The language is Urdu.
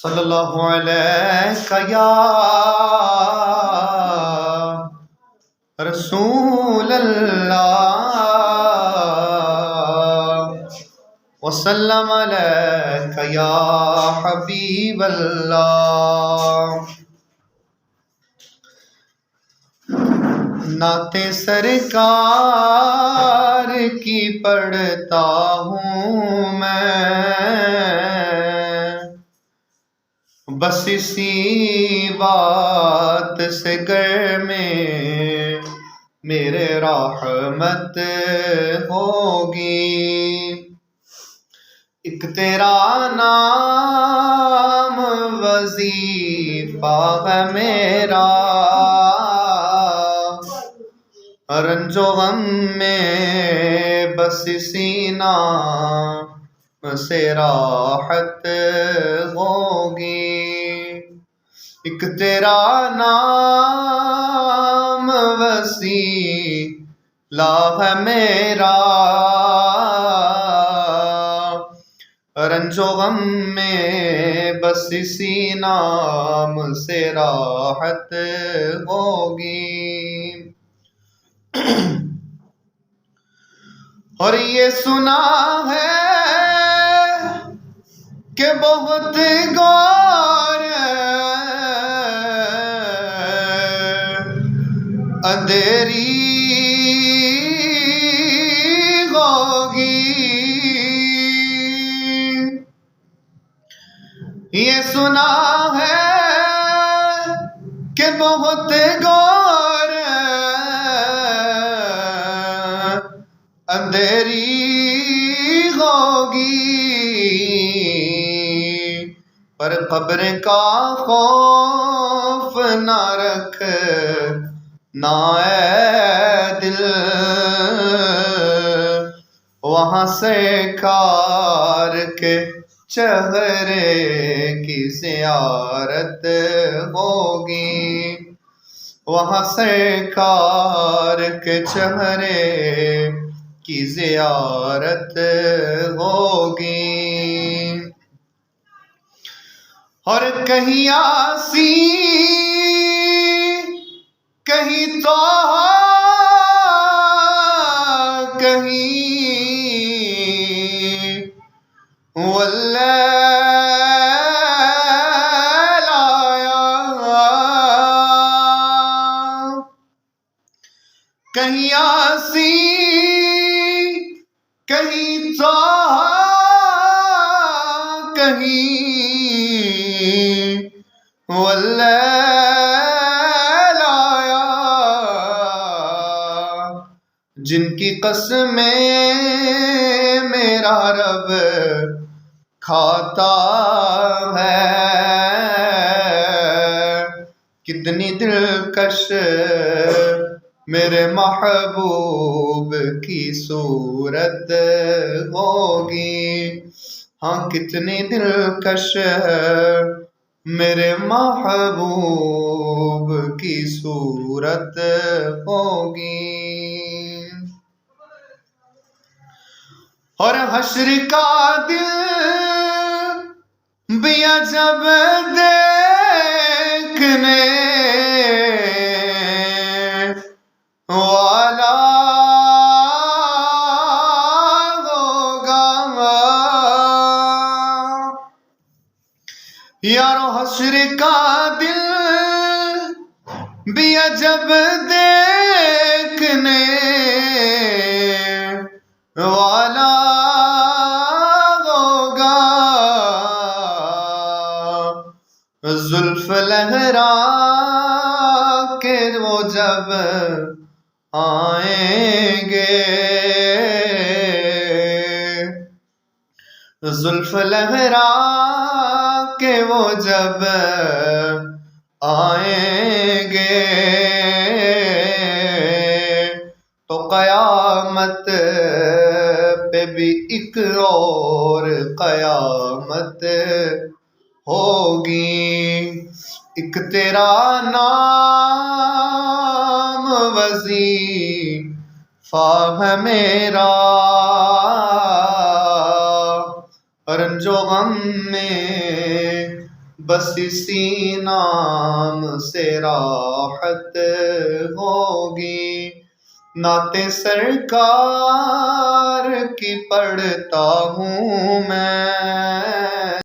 صلی اللہ علیہ یا رسول اللہ وسلم علیہ یا حبیب اللہ۔ نعت سرکار کی پڑھتا ہوں میں، بس اسی بات سے گر میں میرے رحمت ہوگی۔ ایک تیرا نام وظیفہ ہے میرا، رنج و غم میں بس اسی نام سے راحت ہوگی۔ ایک تیرا نام وسیلہ ہے میرا، رنج و غم میں بس اسی نام سے راحت ہوگی۔ اور یہ سنا ہے کہ بہت غور اندھیری ہوگی، یہ سنا ہے کہ بہت غور اندھیری ہوگی، پر قبر کا خوف نہ رکھ نہ اے دل، وہاں سے کار کے چہرے کی زیارت ہوگی، وہاں سے کار کے چہرے کی زیارت ہوگی۔ اور کہیں یاسین، کہیں طٰہٰ، کہیں واللیل آیا، کہیں یاسین، کہیں طٰہٰ، کہیں واللیل آیا، جن کی قسمیں میرا رب کھاتا ہے، کتنی دلکش میرے محبوب کی صورت ہوگی، ہاں کتنی دلکش میرے محبوب کی صورت ہوگی۔ اور حشر کا دل بھی عجب دیکھنے والا ہوگا، یارو حشر کا دل بھی عجب دیکھنے والا ہوگا، زلف لہرا کے وہ جب آئیں گے، زلف لہرا کے وہ جب آئیں گے، تو قیامت پہ بھی ایک اور قیامت ہوگی۔ ایک تیرا نام وظیفہ ہے میرا، رنج و غم میں بس اسی نام سے راحت ہوگی، نعتیں سرکار کی پڑھتا ہوں میں